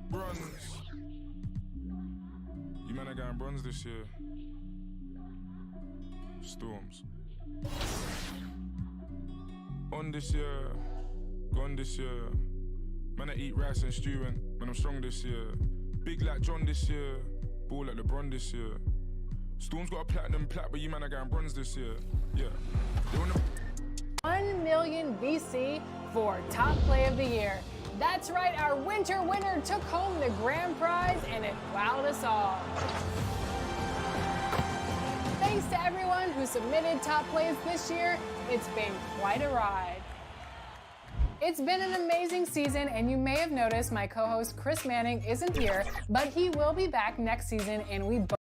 Bronze. You man are going bronze this year. Storms. On this year, gone this year. Man, I eat rice and stew and man, I'm strong this year. Big like John this year, ball like LeBron this year. Storm's got a platinum plat, but you man are going bronze this year. Yeah. They wanna... 1 million VC for Top Play of the Year. That's right, our winter winner took home the grand prize and it wowed us all. Thanks to everyone who submitted top plays this year. It's been quite a ride. It's been an amazing season, and you may have noticed my co-host Chris Manning isn't here, but he will be back next season, and we both.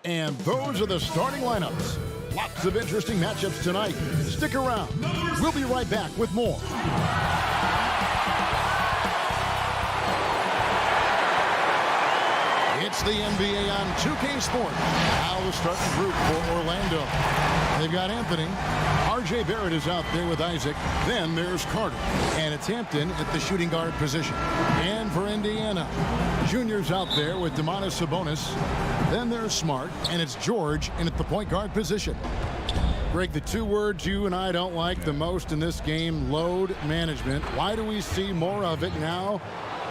And those are the starting lineups. Lots of interesting matchups tonight. Stick around. We'll be right back with more. It's the NBA on 2K Sports. Now the starting group for Orlando. They've got Anthony. R.J. Barrett is out there with Isaac. Then there's Carter. And it's Hampton at the shooting guard position. And for Indiana, Junior's out there with Domantas Sabonis. Then there's Smart. And it's George in at the point guard position. Greg, the two words you and I don't like the most in this game, load management. Why do we see more of it now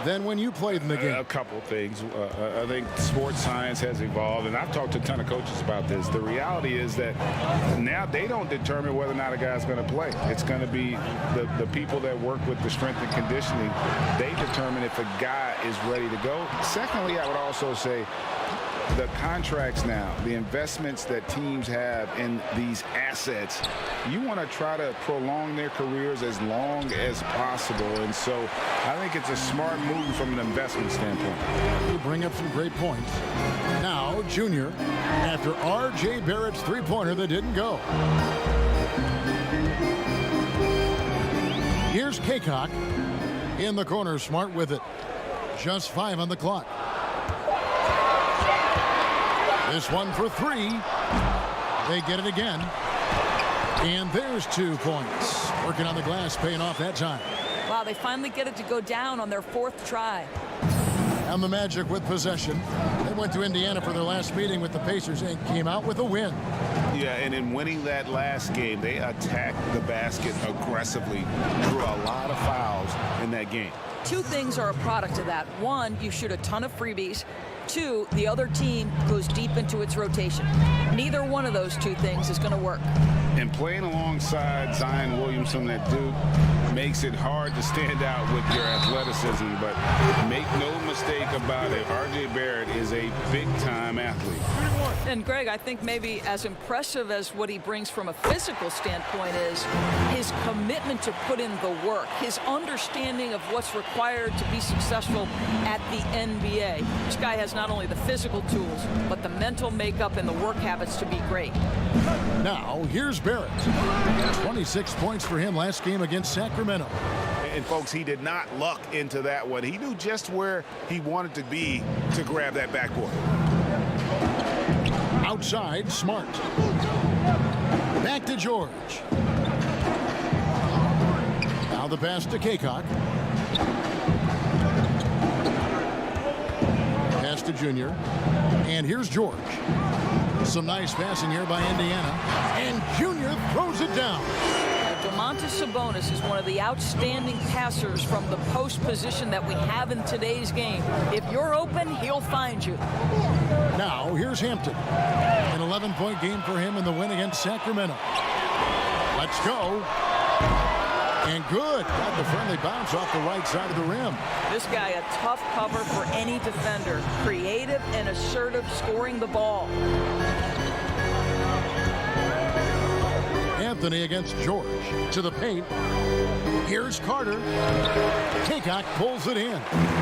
than when you played in the game? A couple of things. I think sports science has evolved, and I've talked to a ton of coaches about this. The reality is that now they don't determine whether or not a guy's going to play. It's going to be the people that work with the strength and conditioning. They determine if a guy is ready to go. Secondly, I would also say the contracts now, the investments that teams have in these assets, you want to try to prolong their careers as long as possible. And so I think it's a smart move from an investment standpoint. You bring up some great points. Now, Junior, after R.J. Barrett's three-pointer that didn't go. Here's Kaycock in the corner, Smart with it. Just 5 on the clock. This one for 3. They get it again. And there's 2 points. Working on the glass, paying off that time. Wow, they finally get it to go down on their 4th try. And the Magic with possession. They went to Indiana for their last meeting with the Pacers and came out with a win. Yeah, and in winning that last game, they attacked the basket aggressively, drew a lot of fouls in that game. 2 things are a product of that. 1, you shoot a ton of freebies. 2, the other team goes deep into its rotation. Neither one of those 2 things is going to work. And playing alongside Zion Williamson at Duke makes it hard to stand out with your athleticism, but make no mistake about it, R.J. Barrett is a big-time athlete. And Greg, I think maybe as impressive as what he brings from a physical standpoint is his commitment to put in the work, his understanding of what's required to be successful at the NBA. This guy has not only the physical tools, but the mental makeup and the work habits to be great. Now, here's Barrett. 26 points for him last game against Sacramento. And folks, he did not luck into that one. He knew just where he wanted to be to grab that backboard. Outside, Smart. Back to George. Now the pass to Kaycock. Pass to Junior. And here's George. Some nice passing here by Indiana. And Junior throws it down. Domantas Sabonis is one of the outstanding passers from the post position that we have in today's game. If you're open, he'll find you. Now, here's Hampton. An 11-point game for him in the win against Sacramento. Let's go. And good. Got the friendly bounce off the right side of the rim. This guy, a tough cover for any defender. Creative and assertive scoring the ball. Anthony against George. To the paint. Here's Carter. Kaycock pulls it in.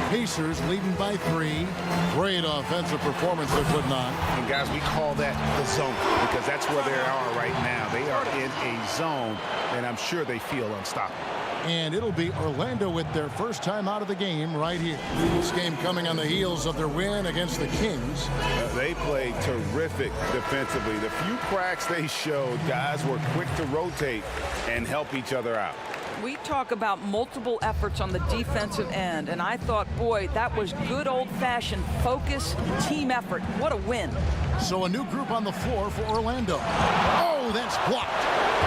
Pacers leading by 3. Great offensive performance they're putting on. And guys, we call that the zone because that's where they are right now. They are in a zone, and I'm sure they feel unstoppable. And it'll be Orlando with their first time out of the game right here. This game coming on the heels of their win against the Kings. They played terrific defensively. The few cracks they showed, guys were quick to rotate and help each other out. We talk about multiple efforts on the defensive end, and I thought, boy, that was good old-fashioned focus, team effort. What a win. So a new group on the floor for Orlando. Oh, that's blocked.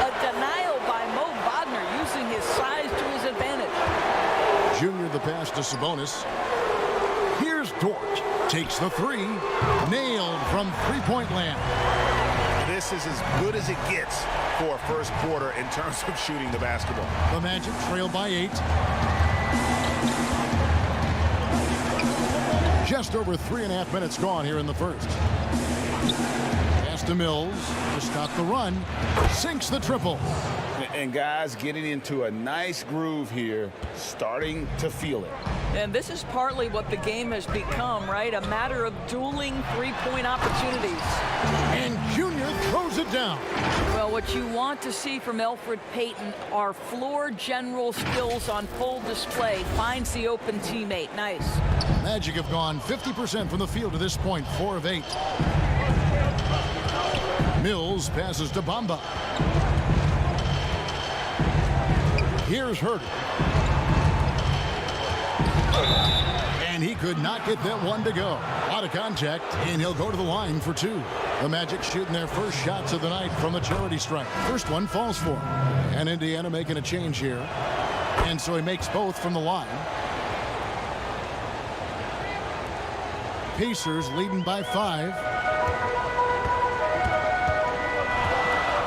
A denial by Mo Wagner using his size to his advantage. Junior the pass to Sabonis. Here's Dort. Takes the three. Nailed from three-point land. This is as good as it gets for a first quarter in terms of shooting the basketball. The Magic trail by 8. Just over 3.5 minutes gone here in the first. Pass to Mills to stop the run. Sinks the triple. And guys getting into a nice groove here, starting to feel it. And this is partly what the game has become, right? A matter of dueling three-point opportunities. And Junior throws it down. Well, what you want to see from Elfrid Payton are floor general skills on full display. Finds the open teammate. Nice. Magic have gone 50% from the field to this point, 4 of 8. Mills passes to Bamba. Here's Herter. And he could not get that one to go. Out of contact, and he'll go to the line for 2. The Magic shooting their first shots of the night from the charity stripe. First one falls for him. And Indiana making a change here. And so he makes both from the line. Pacers leading by 5.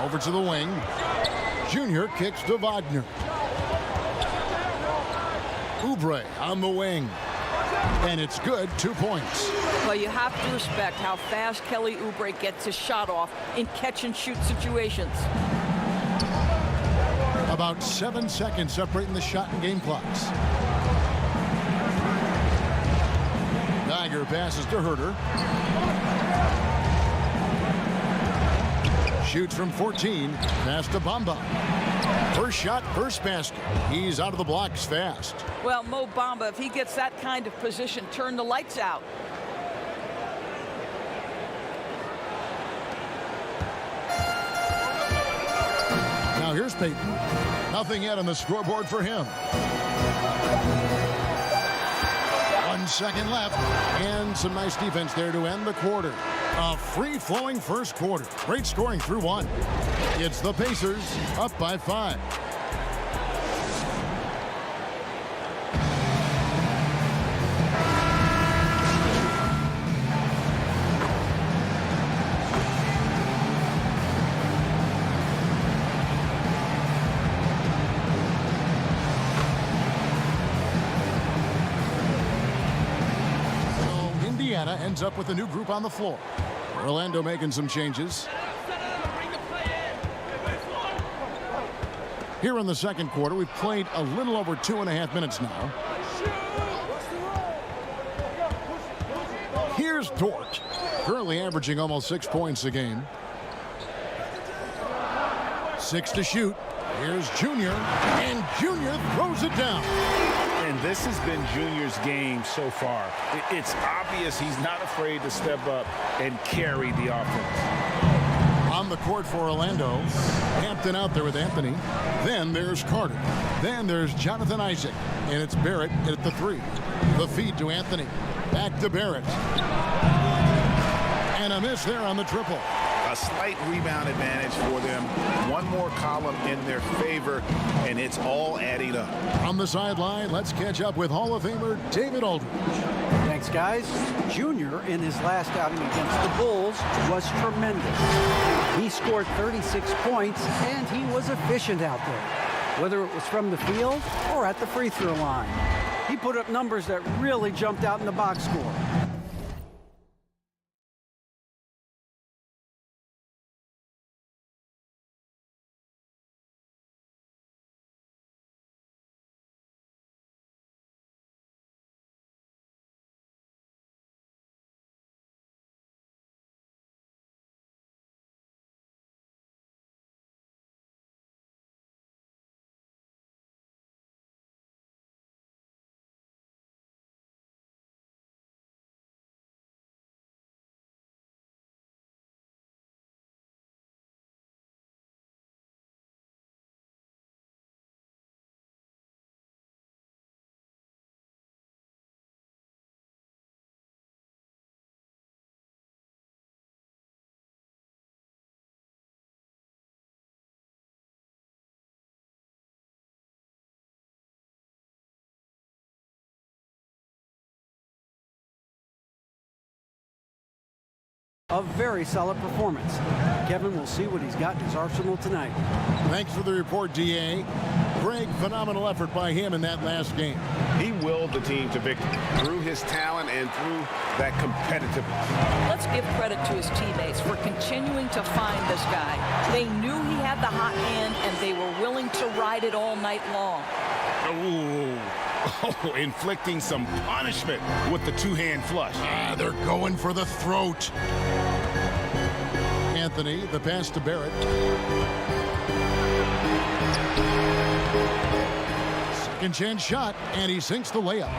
Over to the wing. Junior kicks to Wagner. Oubre on the wing. And it's good, 2 points. Well, you have to respect how fast Kelly Oubre gets his shot off in catch-and-shoot situations. About 7 seconds separating the shot and game clocks. Geiger passes to Herter. Shoots from 14. Pass to Bamba. First shot, first basket. He's out of the blocks fast. Well, Mo Bamba, if he gets that kind of position, turn the lights out. Now here's Payton. Nothing yet on the scoreboard for him. 1 second left. And some nice defense there to end the quarter. A free-flowing first quarter. Great scoring through 1. It's the Pacers up by 5. So Indiana ends up with a new group on the floor. Orlando making some changes. Here in the second quarter, we've played a little over 2.5 minutes now. Here's Dort, currently averaging almost 6 points a game. 6 to shoot. Here's Junior, and Junior throws it down. And this has been Junior's game so far. It's obvious he's not afraid to step up and carry the offense. On the court for Orlando, Hampton out there with Anthony. Then there's Carter. Then there's Jonathan Isaac. And it's Barrett at the 3. The feed to Anthony. Back to Barrett. And a miss there on the triple. A slight rebound advantage for them. One more column in their favor, and it's all adding up. On the sideline, let's catch up with Hall of Famer David Aldridge. Thanks, guys. Junior, in his last outing against the Bulls, was tremendous. He scored 36 points, and he was efficient out there, whether it was from the field or at the free throw line. He put up numbers that really jumped out in the box score. A very solid performance. Kevin will see what he's got in his arsenal tonight. Thanks for the report, D.A. Greg, phenomenal effort by him in that last game. He willed the team to victory through his talent and through that competitiveness. Let's give credit to his teammates for continuing to find this guy. They knew he had the hot hand, and they were willing to ride it all night long. Oh, inflicting some punishment with the two-hand flush. They're going for the throat. Anthony, the pass to Barrett. Second chance shot, and he sinks the layup.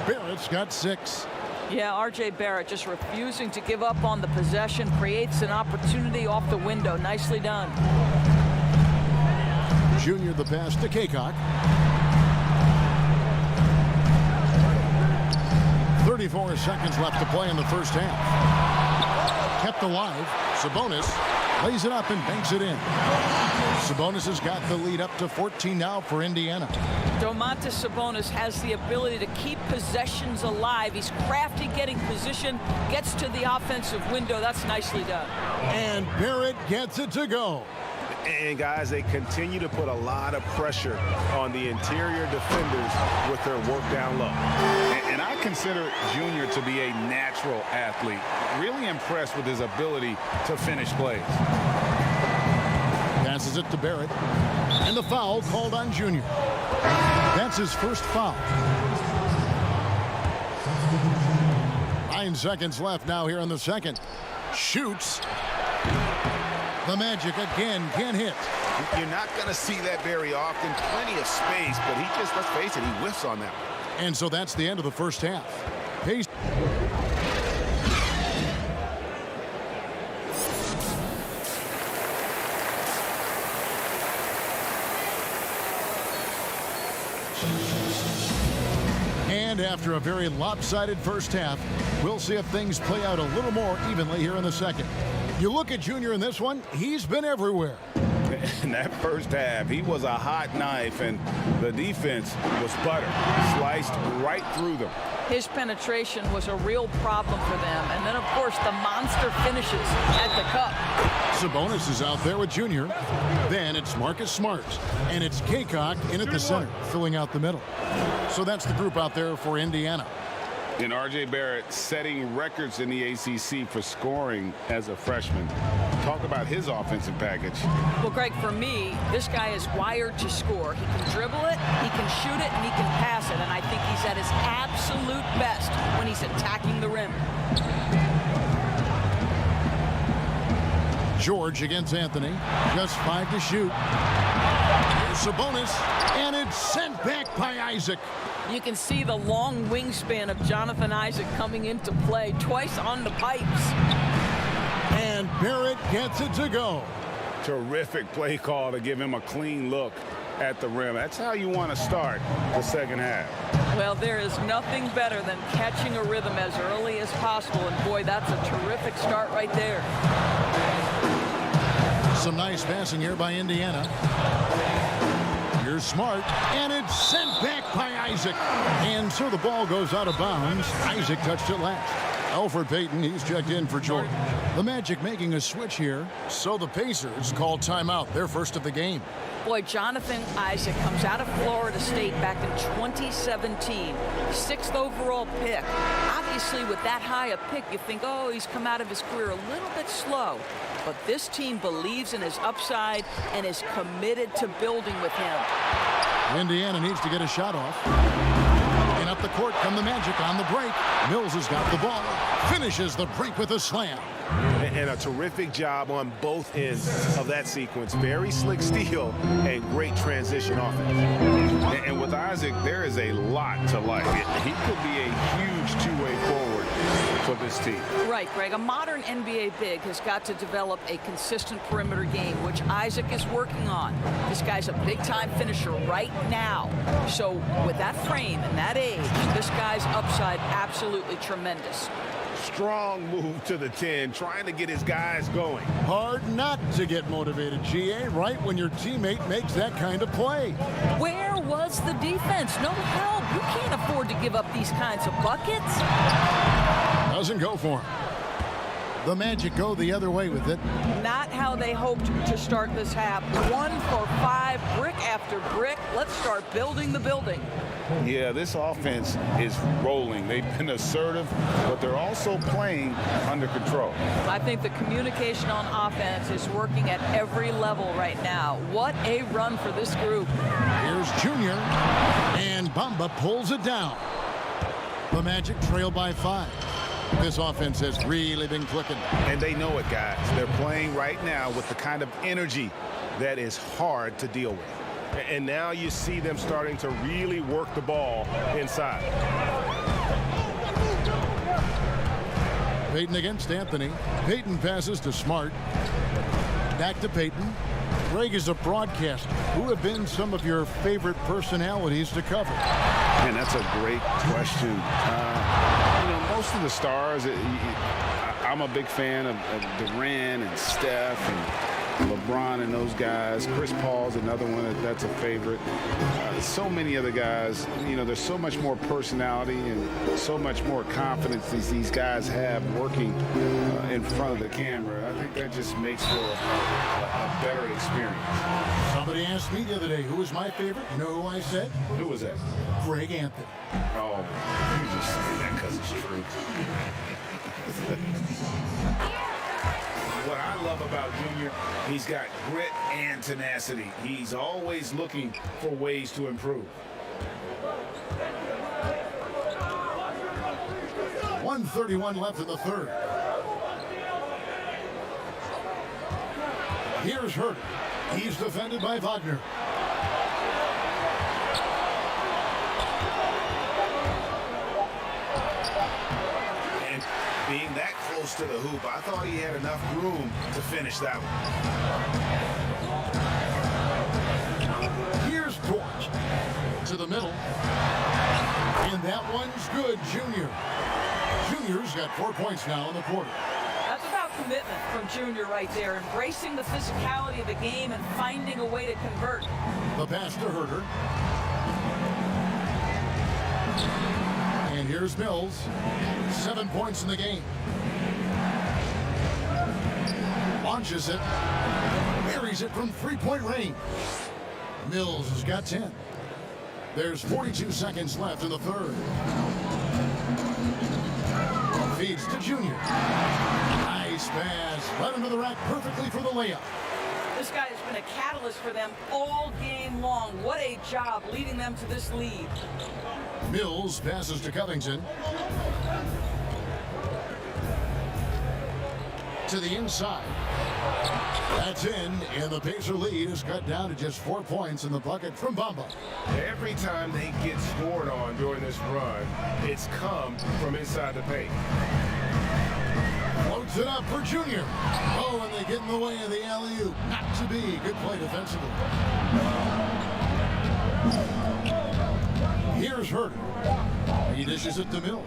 Barrett's got 6. Yeah, R.J. Barrett just refusing to give up on the possession, creates an opportunity off the window. Nicely done. Junior, the pass to Kaycock. 34 seconds left to play in the first half. Kept alive. Sabonis lays it up and banks it in. Sabonis has got the lead up to 14 now for Indiana. Domantas Sabonis has the ability to keep possessions alive. He's crafty getting position, gets to the offensive window. That's nicely done. And Barrett gets it to go. And guys, they continue to put a lot of pressure on the interior defenders with their work down low. And I consider Junior to be a natural athlete. Really impressed with his ability to finish plays. Passes it to Barrett. And the foul called on Junior. That's his first foul. 9 seconds left now here in the second. Shoots. The Magic again can't hit. You're not going to see that very often. Plenty of space, but he just, let's face it, he whiffs on that one. And so that's the end of the first half. Pace. And after a very lopsided first half, we'll see if things play out a little more evenly here in the second. You look at Junior in this one, he's been everywhere. In that first half, he was a hot knife, and the defense was butter. Sliced right through them. His penetration was a real problem for them. And then, of course, the monster finishes at the cup. Sabonis is out there with Junior. Then it's Marcus Smart. And it's Kaycock in at the center, filling out the middle. So that's the group out there for Indiana. And R.J. Barrett setting records in the ACC for scoring as a freshman. Talk about his offensive package. Well, Greg, for me, this guy is wired to score. He can dribble it, he can shoot it, and he can pass it. And I think he's at his absolute best when he's attacking the rim. George against Anthony. Just 5 to shoot. Here's Sabonis. And it's sent back by Isaac. You can see the long wingspan of Jonathan Isaac coming into play twice on the pipes. And Barrett gets it to go. Terrific play call to give him a clean look at the rim. That's how you want to start the second half. Well, there is nothing better than catching a rhythm as early as possible. And boy, that's a terrific start right there. Some nice passing here by Indiana. Here's Smart, and it's sent back by Isaac. And so the ball goes out of bounds. Isaac touched it last. Elfrid Payton, he's checked in for Jordan. The Magic making a switch here. So the Pacers call timeout, their first of the game. Boy, Jonathan Isaac comes out of Florida State back in 2017. 6th overall pick. Obviously, with that high a pick, you think, oh, he's come out of his career a little bit slow. But this team believes in his upside and is committed to building with him. Indiana needs to get a shot off. And up the court come the Magic on the break. Mills has got the ball. Finishes the break with a slam. And a terrific job on both ends of that sequence. Very slick steal and great transition offense. And with Isaac, there is a lot to like. He could be a huge two-way forward for this team. Right, Greg. A modern NBA big has got to develop a consistent perimeter game, which Isaac is working on. This guy's a big-time finisher right now. So with that frame and that age, this guy's upside absolutely tremendous. Strong move to the 10, trying to get his guys going. Hard not to get motivated, GA, right when your teammate makes that kind of play. Where was the defense? No help. You can't afford to give up these kinds of buckets. Doesn't go for him. The Magic go the other way with it. Not how they hoped to start this half. 1 for 5, brick after brick. Let's start building the building. Yeah, this offense is rolling. They've been assertive, but they're also playing under control. I think the communication on offense is working at every level right now. What a run for this group. Here's Junior, and Bamba pulls it down. The Magic trail by 5. This offense has really been clicking. And they know it, guys. They're playing right now with the kind of energy that is hard to deal with. And now you see them starting to really work the ball inside. Payton against Anthony. Payton passes to Smart. Back to Payton. Greg, is a broadcaster, who have been some of your favorite personalities to cover? And that's a great question. You know, most of the stars, I'm a big fan of Durant and Steph and LeBron and those guys. Chris Paul's another one that's a favorite. So many other guys, you know, there's so much more personality and so much more confidence these guys have working in front of the camera. I think that just makes for a better experience. Somebody asked me the other day, who was my favorite? You know who I said? Who was that? Greg Anthony. Oh, you just say that because it's true. What I love about Junior, he's got grit and tenacity. He's always looking for ways to improve. 1:31 left in the third. Here's Herter. He's defended by Wagner. And being that close to the hoop, I thought he had enough room to finish that one. Here's George to the middle. And that one's good, Junior. Junior's got 4 points now in the quarter. That's about commitment from Junior right there, embracing the physicality of the game and finding a way to convert. The pass to Herter. And here's Mills. 7 points in the game. Launches it. Buries it from three-point range. Mills has got 10. There's 42 seconds left in the third. Feeds to Junior. Nice pass. Right under the rack perfectly for the layup. This guy has been a catalyst for them all game long. What a job leading them to this lead. Mills passes to Covington. To the inside. That's in, and the Pacer lead is cut down to just 4 points in the bucket from Bamba. Every time they get scored on during this run, it's come from inside the paint. Floats it up for Junior. Oh, and they get in the way of the alley-oop. Not to be. Good play defensively. Here's Herter. He dishes it to Mills.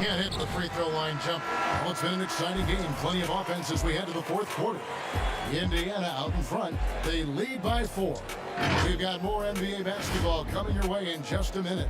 Can't hit the free throw line jump. Well, it's been an exciting game. Plenty of offense as we head to the fourth quarter. Indiana out in front. They lead by 4. We've got more NBA basketball coming your way in just a minute.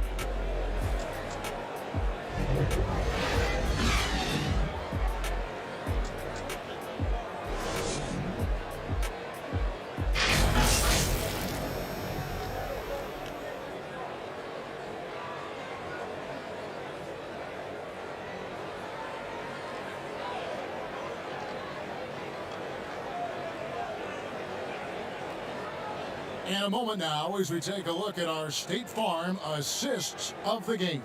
And a moment now as we take a look at our State Farm assists of the game.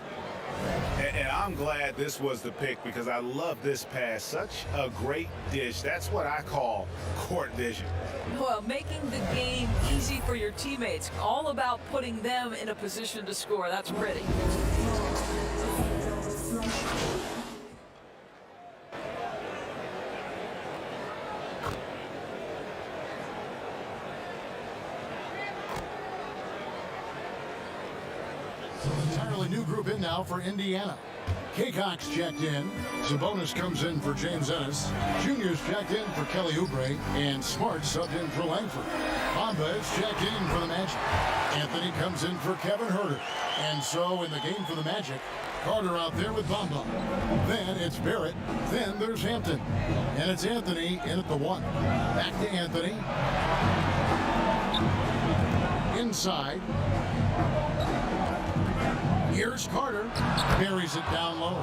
And I'm glad this was the pick because I love this pass. Such a great dish. That's what I call court vision. Well, making the game easy for your teammates. All about putting them in a position to score. That's pretty. Entirely new group in now for Indiana. Kaycox checked in. Sabonis comes in for James Ennis. Junior's checked in for Kelly Oubre. And Smart subbed in for Langford. Bamba is checked in for the Magic. Anthony comes in for Kevin Herter. And so in the game for the Magic, Carter out there with Bamba. Then it's Barrett. Then there's Hampton. And it's Anthony in at the 1. Back to Anthony. Inside. Here's Carter. Buries it down low.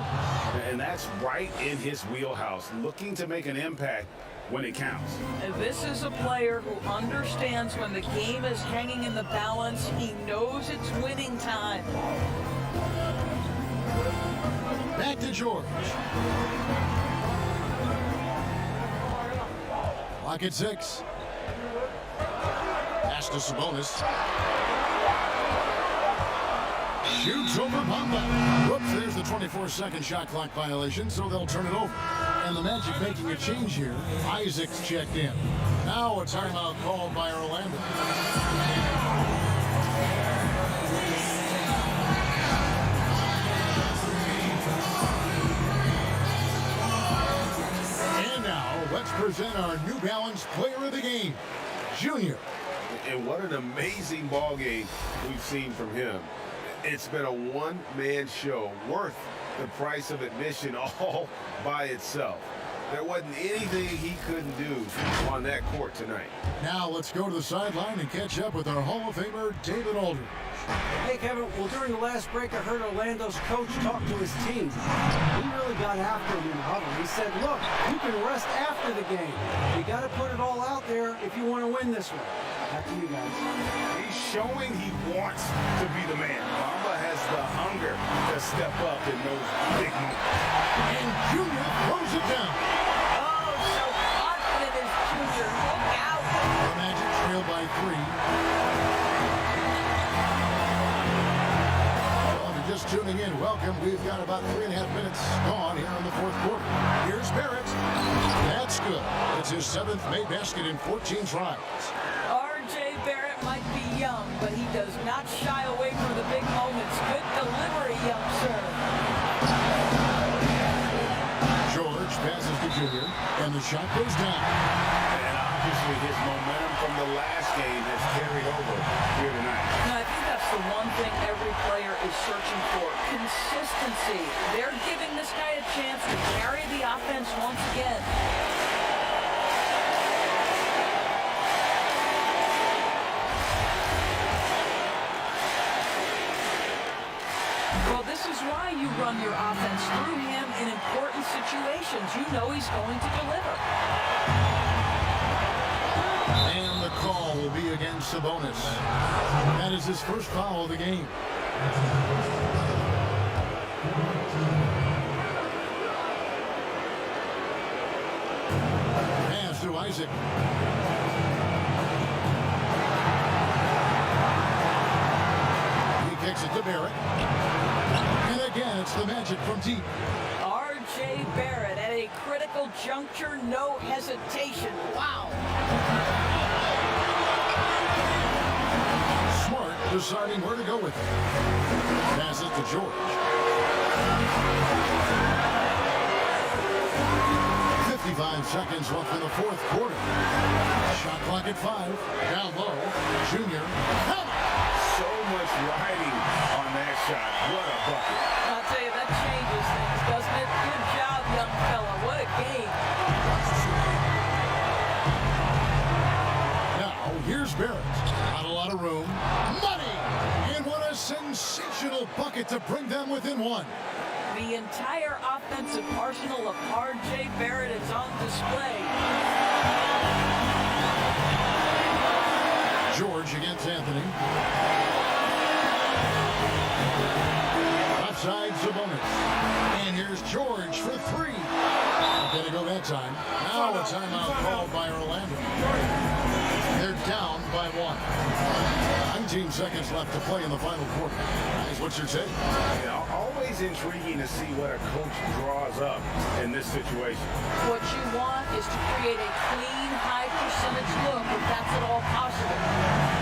And that's right in his wheelhouse, looking to make an impact when it counts. And this is a player who understands when the game is hanging in the balance. He knows it's winning time. Back to George. Clock at 6. Pass to Sabonis. Shoots over Bamba. Whoops, there's the 24-second shot clock violation, so they'll turn it over. And the Magic making a change here. Isaac's checked in. Now a timeout called by Orlando. And now let's present our New Balance Player of the Game, Junior. And what an amazing ball game we've seen from him. It's been a one-man show worth the price of admission all by itself. There wasn't anything he couldn't do on that court tonight. Now let's go to the sideline and catch up with our Hall of Famer, David Aldridge. Hey, Kevin, well, during the last break, I heard Orlando's coach talk to his team. He really got after him in the huddle. He said, look, you can rest after the game. You got to put it all out there if you want to win this one. Back to you guys. He's showing he wants to be the man. Bamba has the hunger to step up in those big moments. And Junior throws it down. Oh, so confident is Junior. Look out. The Magic trail by 3. Just tuning in, welcome. We've got about 3.5 minutes gone here in the fourth quarter. Here's Barrett. That's good. It's his 7th made basket in 14 tries. R.J. Barrett might be young, but he does not shy away from the big moments. Good delivery, young sir. George passes to Junior, and the shot goes down. And obviously his momentum from the last game has carried over here tonight. And I think that's the one thing every player is searching for, consistency. They're giving this guy a chance to carry the offense once again. Well, this is why you run your offense through him in important situations. You know he's going to deliver. And the call will be against Sabonis. That is his first foul of the game. Pass to Isaac. He kicks it to Barrett. And again, it's the Magic from deep. R.J. Barrett at a critical juncture, no hesitation. Wow. Smart deciding where to go with it. Pass it to George. 55 seconds left in the fourth quarter. Shot clock at 5. Down low. Junior. So much riding on that shot. What a bucket. I'll tell you, that changes things, doesn't it? Good job, young fella. What a game. Now, here's Barrett. Not a lot of room. Money! And what a sensational bucket to bring them within 1. The entire offensive arsenal of R.J. Barrett is on display. George against Anthony. Offside Sabonis. And here's George for 3. Not gonna go that time. Now a timeout called by Orlando. They're down by 1. 19 seconds left to play in the final quarter. Guys, what's your take? Yeah, always intriguing to see what a coach draws up in this situation. What you want is to create a clean, high-percentage look, if that's at all possible.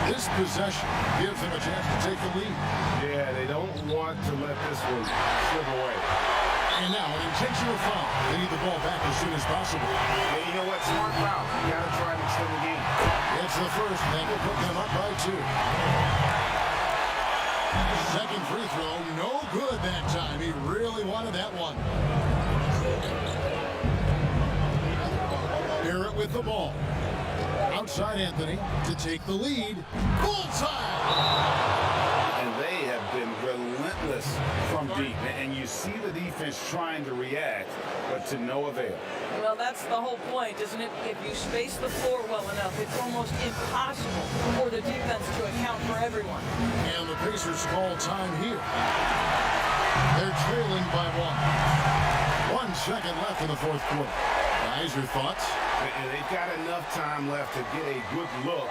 This possession gives them a chance to take the lead. Yeah, they don't want to let this one slip away. And now an intentional foul. They need the ball back as soon as possible. And you know what? Smart foul. You got to try and extend the game. It's the first, and that will put them up by 2. Second free throw, no good that time. He really wanted that one. Barrett with the ball. Outside Anthony to take the lead. Bullseye! And they have been relentless from deep. And you see the defense trying to react, but to no avail. Well, that's the whole point, isn't it? If you space the floor well enough, it's almost impossible for the defense to account for everyone. And the Pacers call time here. They're trailing by 1. 1 second left in the fourth quarter. Guys, your thoughts? And they've got enough time left to get a good look.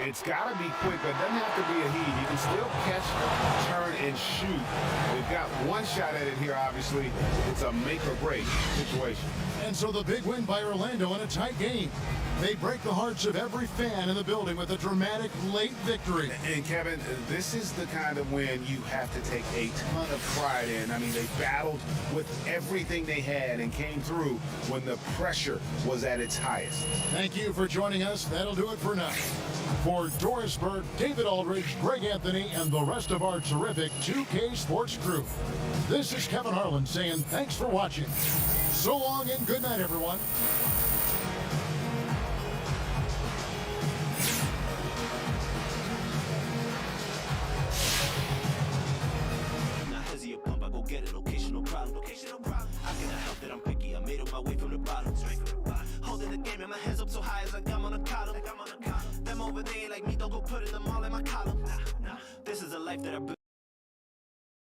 It's got to be quick, but it doesn't have to be a heat. You can still catch, turn, and shoot. They've got one shot at it here, obviously. It's a make-or-break situation. And so the big win by Orlando in a tight game. They break the hearts of every fan in the building with a dramatic late victory. And Kevin, this is the kind of win you have to take a ton of pride in. I mean, they battled with everything they had and came through when the pressure was at its highest. Thank you for joining us. That'll do it for now. For Doris Burke, David Aldridge, Greg Anthony, and the rest of our terrific 2K Sports crew, this is Kevin Harlan saying thanks for watching. So long and good night, everyone. Get it, locational problem. I cannot help that I'm picky. I made it my way from the bottom. Holding the game and my hands up so high as like I'm on a column. Them over there like me, don't go putting them all in my column. This is a life that I built.